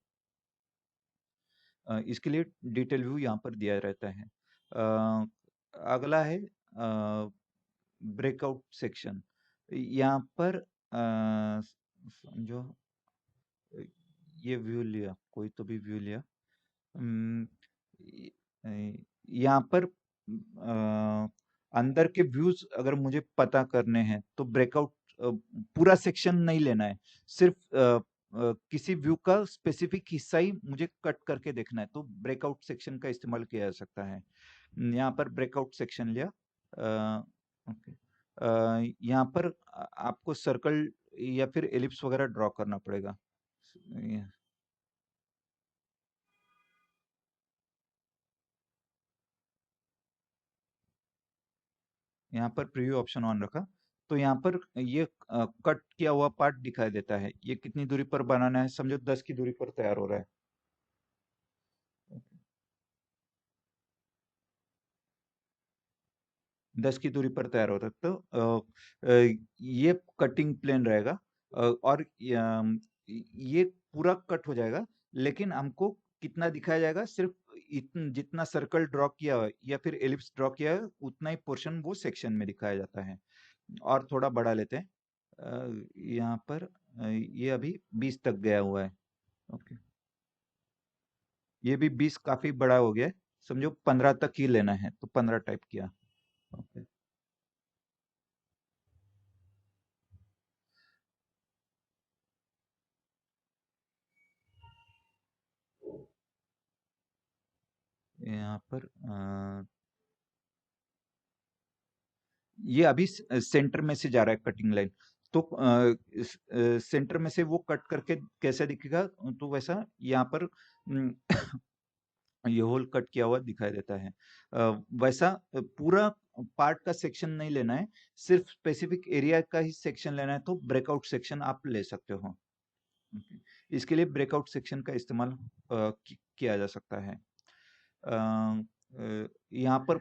इसके लिए डिटेल व्यू यहाँ पर दिया रहता है। अगला है ब्रेकआउट सेक्शन। यहाँ पर समझो ये व्यू लिया, कोई तो भी व्यू लिया। अम, य- यहाँ पर अंदर के व्यूज अगर मुझे पता करने हैं तो ब्रेकआउट पूरा सेक्शन नहीं लेना है। सिर्फ किसी व्यू का स्पेसिफिक हिस्सा ही मुझे कट करके देखना है तो ब्रेकआउट सेक्शन का इस्तेमाल किया जा सकता है। यहाँ पर ब्रेकआउट सेक्शन लिया। ओके। यहाँ पर आपको सर्कल या फिर एलिप्स वगैरह ड्रॉ करना पड़ेगा। यहाँ पर प्रीव्यू ऑप्शन ऑन रखा तो यहाँ पर ये कट किया हुआ पार्ट दिखाई देता है। ये कितनी दूरी पर बनाना है, समझो 10 की दूरी पर तैयार हो रहा है। 10 की दूरी पर तैयार हो रहा है तो ये कटिंग प्लेन रहेगा। और ये पूरा कट हो जाएगा, लेकिन हमको कितना दिखाया जाएगा, सिर्फ जितना सर्कल ड्रॉ किया है या फिर एलिप्स ड्रॉ किया है उतना ही पोर्शन वो सेक्शन में दिखाया जाता है। और थोड़ा बढ़ा लेते हैं। यहाँ पर ये अभी 20 तक गया हुआ है। ओके। ये भी 20 काफी बड़ा हो गया है। समझो 15 तक ही लेना है तो 15 टाइप किया। ओके। यहाँ पर ये अभी सेंटर में से जा रहा है कटिंग लाइन, तो सेंटर में से वो कट करके कैसा दिखेगा, तो वैसा यहाँ पर ये होल कट किया हुआ दिखाई देता है। वैसा पूरा पार्ट का सेक्शन नहीं लेना है, सिर्फ स्पेसिफिक एरिया का ही सेक्शन लेना है, तो ब्रेकआउट सेक्शन आप ले सकते हो। इसके लिए ब्रेकआउट सेक्शन का इस्तेमाल किया जा सकता है। यहाँ पर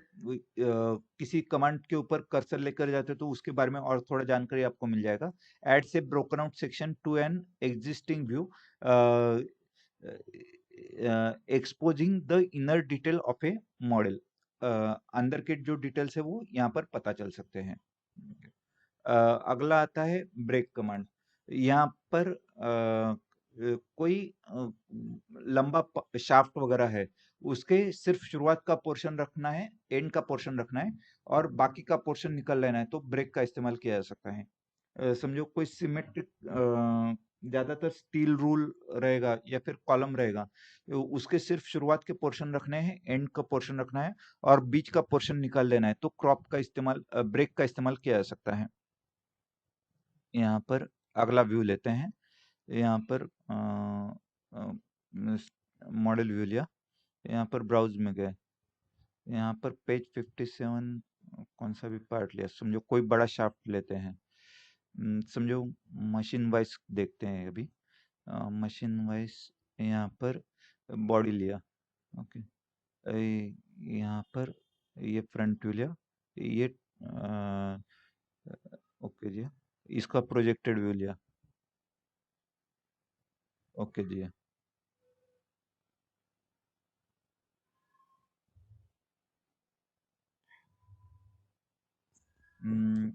किसी कमांड के ऊपर कर्सर लेकर जाते हो तो उसके बारे में और थोड़ा जानकारी आपको मिल जाएगा। ऐड से broken out section two an existing view, exposing the inner detail of A model. अंदर के जो डिटेल्स है वो यहाँ पर पता चल सकते हैं। अगला आता है ब्रेक कमांड। यहाँ पर कोई लंबा शाफ्ट वगैरह है, उसके सिर्फ शुरुआत का पोर्शन रखना है, एंड का पोर्शन रखना है, और बाकी का पोर्शन निकल लेना है, तो ब्रेक का इस्तेमाल किया जा सकता है। समझो कोई सिमेट्रिक ज्यादातर स्टील रूल रहेगा या फिर कॉलम रहेगा, तो उसके सिर्फ शुरुआत के पोर्शन रखने हैं, एंड का पोर्शन रखना है, और बीच का पोर्शन निकाल लेना है, तो क्रॉप का इस्तेमाल, ब्रेक का इस्तेमाल किया जा सकता है। यहाँ पर अगला व्यू लेते हैं। यहाँ पर मॉडल व्यू लिया, यहाँ पर ब्राउज में गए, यहाँ पर पेज 57 कौन सा भी पार्ट लिया, समझो कोई बड़ा शाफ्ट लेते हैं। समझो मशीन वाइज देखते हैं अभी। मशीन वाइज यहाँ पर बॉडी लिया, ओके। यहाँ पर ये फ्रंट व्यू लिया, ये ओके जी, इसका प्रोजेक्टेड व्यू लिया, ओके जी। हम्म,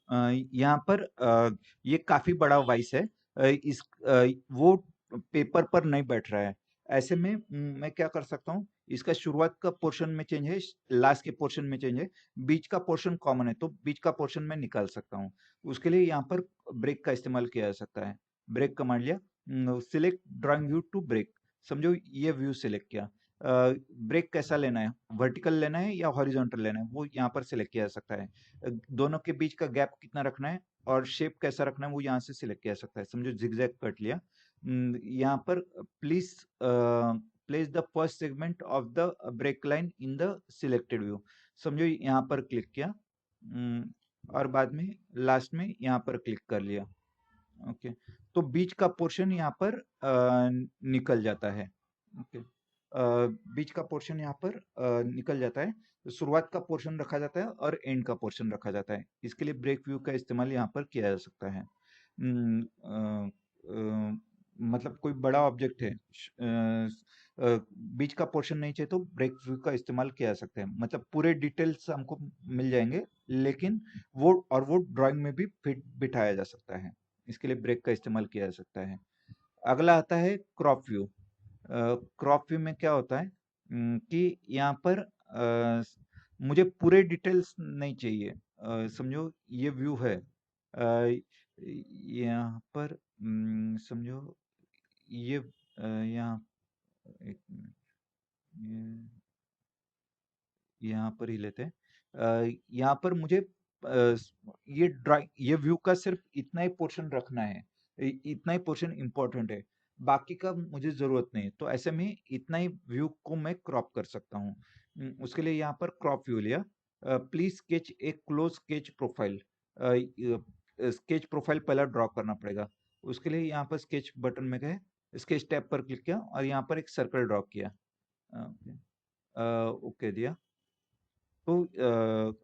यहाँ पर ये काफी बड़ा वाइस है, वो पेपर पर नहीं बैठ रहा है। ऐसे में मैं क्या कर सकता हूँ, इसका शुरुआत का पोर्शन में चेंज है, लास्ट के पोर्शन में चेंज है, बीच का पोर्शन कॉमन है, तो बीच का पोर्शन मैं निकाल सकता हूँ। उसके लिए यहाँ पर ब्रेक का इस्तेमाल किया जा सकता है। ब्रेक कमांड लिया, select drawing view to break, समझो ये व्यू सिलेक्ट किया। ब्रेक कैसा लेना है, वर्टिकल लेना है या हॉरिजॉन्टल लेना है, वो यहाँ पर सिलेक्ट किया जा सकता है। दोनों के बीच का गैप कितना रखना है और शेप कैसा रखना है, वो यहाँ से सिलेक्ट किया जा सकता है। समझो जिगजैग कट लिया, यहाँ पर please place the first segment of the break line in the selected view, समझो यहाँ पर क्लिक किया, और बाद में लास्ट में यहाँ पर क्लिक कर लिया, ओके। तो बीच का पोर्शन यहाँ पर निकल जाता है, ओके। बीच का पोर्शन यहाँ पर निकल जाता है, तो शुरुआत का पोर्शन रखा जाता है और एंड का पोर्शन रखा जाता है। इसके लिए ब्रेक व्यू का इस्तेमाल यहाँ पर किया जा सकता है। मतलब कोई बड़ा ऑब्जेक्ट है, बीच का पोर्शन नहीं चाहिए, तो ब्रेक व्यू का इस्तेमाल किया जा सकता है। मतलब पूरे डिटेल्स हमको मिल जाएंगे, लेकिन वो ड्राइंग में भी फिट बिठाया जा सकता है। इसके लिए ब्रेक का इस्तेमाल किया जा सकता है। अगला आता है क्रॉप व्यू। क्रॉप व्यू में क्या होता है, कि यहाँ पर मुझे पूरे डिटेल्स नहीं चाहिए। समझो ये व्यू है, यहाँ पर समझो ये यहाँ एक मिनट, यहाँ पर ही लेते हैं। यहाँ पर मुझे ये व्यू का सिर्फ इतना ही पोर्शन रखना है, इतना ही पोर्शन इंपॉर्टेंट है, बाकी का मुझे जरूरत नहीं है। तो ऐसे में इतना ही व्यू को मैं क्रॉप कर सकता हूँ। उसके लिए यहाँ पर क्रॉप व्यू लिया, please sketch A close sketch profile. Sketch profile पहला ड्रॉ करना पड़ेगा। उसके लिए यहाँ पर स्केच बटन में गए, स्केच टैब पर क्लिक किया और यहाँ पर एक सर्कल ड्रॉ किया, ओके दिया। तो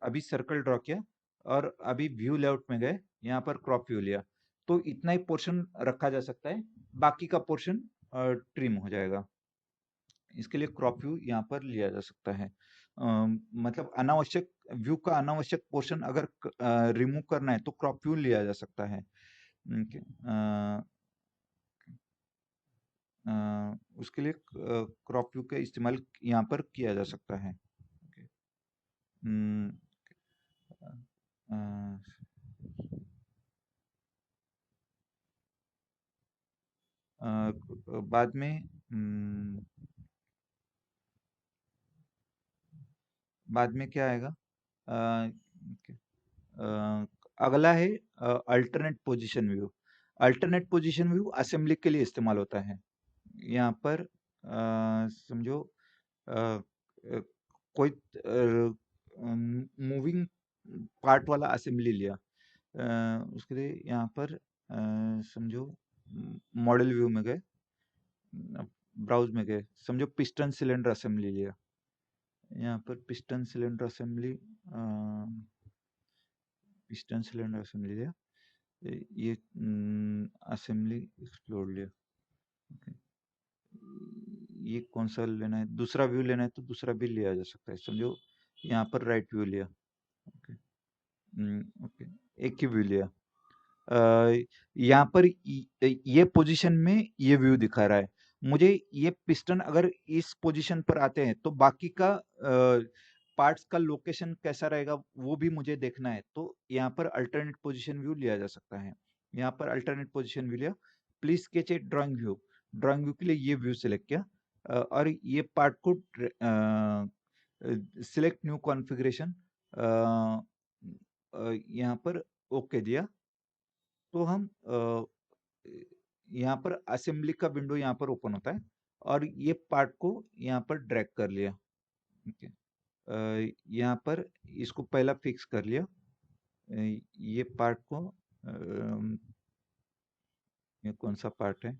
अभी सर्कल ड्रॉ किया और अभी व्यू लेआउट में गए, यहाँ पर क्रॉप व्यू लिया, तो इतना ही पोर्शन रखा जा सकता है, बाकी का पोर्शन ट्रिम हो जाएगा। इसके लिए क्रॉप व्यू यहाँ पर लिया जा सकता है। मतलब अनावश्यक व्यू का अनावश्यक पोर्शन अगर रिमूव करना है तो क्रॉप व्यू लिया जा सकता है। उसके लिए क्रॉप व्यू का इस्तेमाल यहाँ पर किया जा सकता है। हम्म, बाद में हम्म, बाद में क्या आएगा? अ, अगला है alternate position view. Alternate position view assembly के लिए इस्तेमाल होता है। यहाँ पर समझो अ, अ, कोई मूविंग पार्ट वाला असेंबली लिया। उसके लिए यहाँ पर समझो मॉडल व्यू में गए, ब्राउज में गए, समझो पिस्टन सिलेंडर असेंबली लिया। यहाँ पर पिस्टन सिलेंडर असेंबली लिया। ये असेंबली एक्सप्लोर लिया। ओके, ये कौन सा लेना है? दूसरा व्यू लेना है तो दूसरा भी लिया जा सकता है। समझो यहाँ पर राइट व्यू लिया। ओके, ओके, एक ही व्यू लिया। यहाँ पर ये पोजीशन में ये व्यू दिखा रहा है। मुझे ये पिस्टन अगर इस पोजीशन पर आते हैं तो बाकी का पार्ट्स का लोकेशन कैसा रहेगा वो भी मुझे देखना है। तो यहाँ पर अल्टरनेट पोजीशन व्यू लिया जा सकता है। यहाँ पर अल्टरनेट पोजीशन व्यू लिया। Please sketch A drawing view. Drawing view के लिए ये व्यू सिलेक्ट किया और ये पार्ट को सिलेक्ट न्यू कॉन्फ़िगरेशन यहाँ पर ओके दिया। तो हम यहाँ पर असेंबली का विंडो यहाँ पर ओपन होता है और ये पार्ट को यहाँ पर ड्रैग कर लिया। ओके, यहाँ पर इसको पहला फिक्स कर लिया। ये पार्ट को ये कौन सा पार्ट है?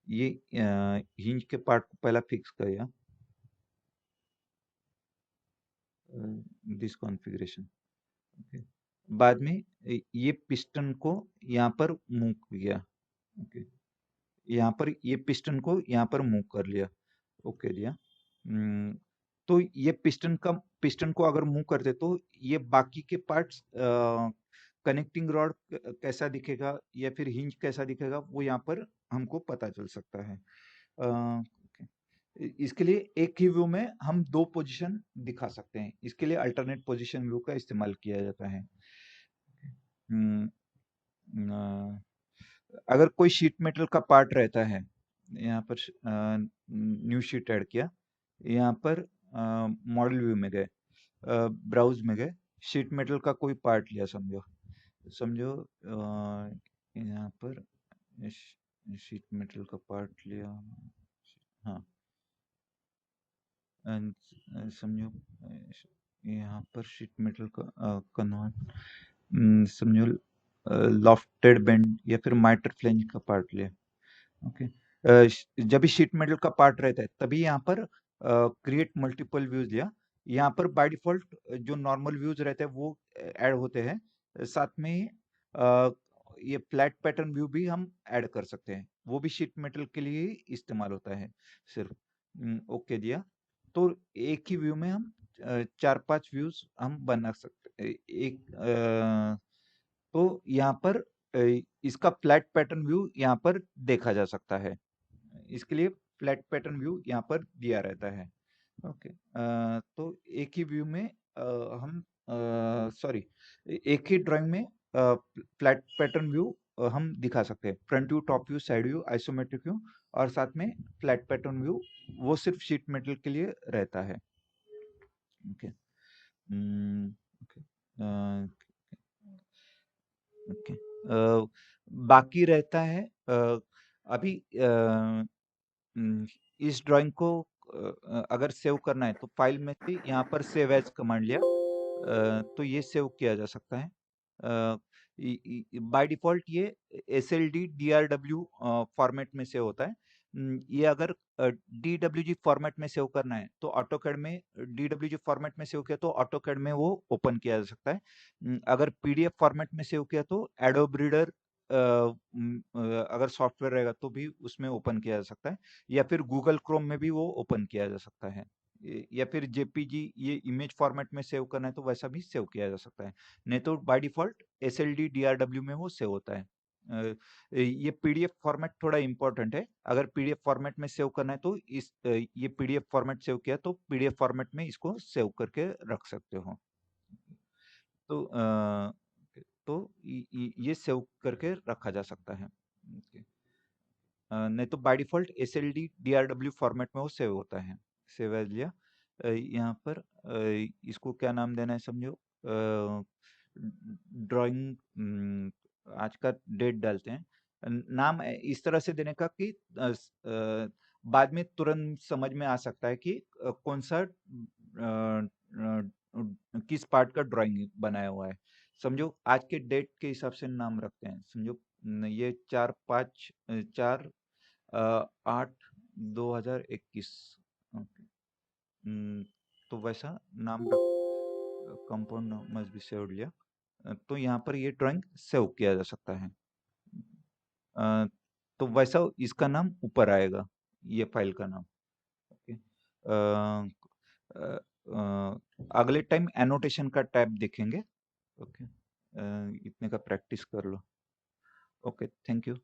ये हिंज के पार्ट को पहला फिक्स कर लिया। This configuration. ओके, बाद में ये पिस्टन को यहाँ पर मूव किया। ओके, यहाँ पर ये पिस्टन को यहाँ पर मूव कर लिया। ओके दिया। तो ये पिस्टन को अगर मूव करते तो ये बाकी के पार्ट्स कनेक्टिंग रॉड कैसा दिखेगा या फिर हिंज कैसा दिखेगा वो यहाँ पर हमको पता चल सकता है। okay. इसके लिए एक ही व्यू में हम दो पोजीशन दिखा सकते हैं। इसके लिए अल्टरनेट पोजीशन व्यू का इस्तेमाल किया जाता है। हम्म, अगर कोई शीट मेटल का पार्ट रहता है, यहाँ पर न्यू शीट ऐड किया। यहाँ पर मॉडल व्यू में गए, ब्राउज में गए, शीट मेटल का कोई पार्ट लिया। समझो समझो यहाँ पर शीट मेटल का पार्ट लिया। हाँ, समझो यहाँ पर शीट मेटल का समझो लॉफ्टेड बेंड या फिर माइटर फ्लेंज का पार्ट लिया। ओके, जब भी शीट मेटल का पार्ट रहता है तभी यहाँ पर क्रिएट मल्टीपल व्यूज लिया। यहाँ पर बाय डिफॉल्ट जो नॉर्मल व्यूज रहते हैं वो ऐड होते हैं। साथ में अ, ये फ्लैट पैटर्न व्यू भी हम ऐड कर सकते हैं। वो भी शीट मेटल के लिए ही इस्तेमाल होता है सिर्फ। ओके दिया। तो एक ही व्यू में हम 4-5 व्यूज हम बना सकते हैं। तो यहाँ पर इसका फ्लैट पैटर्न व्यू यहाँ पर देखा जा सकता है। इसके लिए फ्लैट पैटर्न व्यू यहाँ पर दिया रहता है। ओके, तो एक ही व्यू में हम सॉरी एक ही ड्राइंग में फ्लैट पैटर्न व्यू हम दिखा सकते हैं। Front view, top view, side view, isometric view और साथ में फ्लैट पैटर्न व्यू वो सिर्फ शीट मेटल के लिए रहता है। ओके, ओके, ओके, बाकी रहता है अभी इस ड्राइंग को अगर सेव करना है तो फाइल में से यहाँ पर सेव एज कमांड लिया तो ये सेव किया जा सकता है। बाय डिफॉल्ट ये SLD DRW फॉर्मेट में सेव होता है। ये अगर DWG फॉर्मेट में सेव करना है तो ऑटोकैड में DWG फॉर्मेट में सेव किया तो ऑटोकैड में वो ओपन किया जा सकता है। अगर PDF फॉर्मेट में सेव किया तो एडोब रीडर अगर सॉफ्टवेयर रहेगा तो भी उसमें ओपन किया जा सकता है या फिर गूगल क्रोम में भी वो ओपन किया जा सकता है। या फिर JPG ये इमेज फॉर्मेट में सेव करना है तो वैसा भी सेव किया जा सकता है। नहीं तो बाय डिफॉल्ट SLD DRW में वो सेव होता है। ये PDF फॉर्मेट थोड़ा इंपॉर्टेंट है। अगर PDF फॉर्मेट में सेव करना है तो ये PDF फॉर्मेट सेव किया तो PDF फॉर्मेट में इसको सेव करके रख सकते हो। तो ये सेव करके रखा जा सकता है। ओके। नहीं तो by default SLD DRW format में वो सेव होता है। सेव एज़ लिया। यहाँ पर इसको क्या नाम देना है समझो। ड्राइंग आज का डेट डालते हैं। नाम इस तरह से देने का कि बाद में तुरंत समझ में आ सकता है कि कौन-सा किस पार्ट का ड्राइंग बनाया हुआ है। समझो आज के डेट के हिसाब से नाम रखते हैं। समझो ये 4/8/2021। ओके। तो वैसा नाम रख कंपाउंड मस्ट बी सेव्ड लिया। तो यहाँ पर ये ड्राइंग सेव किया जा सकता है। अ, तो वैसा इसका नाम ऊपर आएगा, ये फाइल का नाम। ओके। अगले टाइम एनोटेशन का टैब देखेंगे। ओके। इतने का प्रैक्टिस कर लो। Okay, thank you.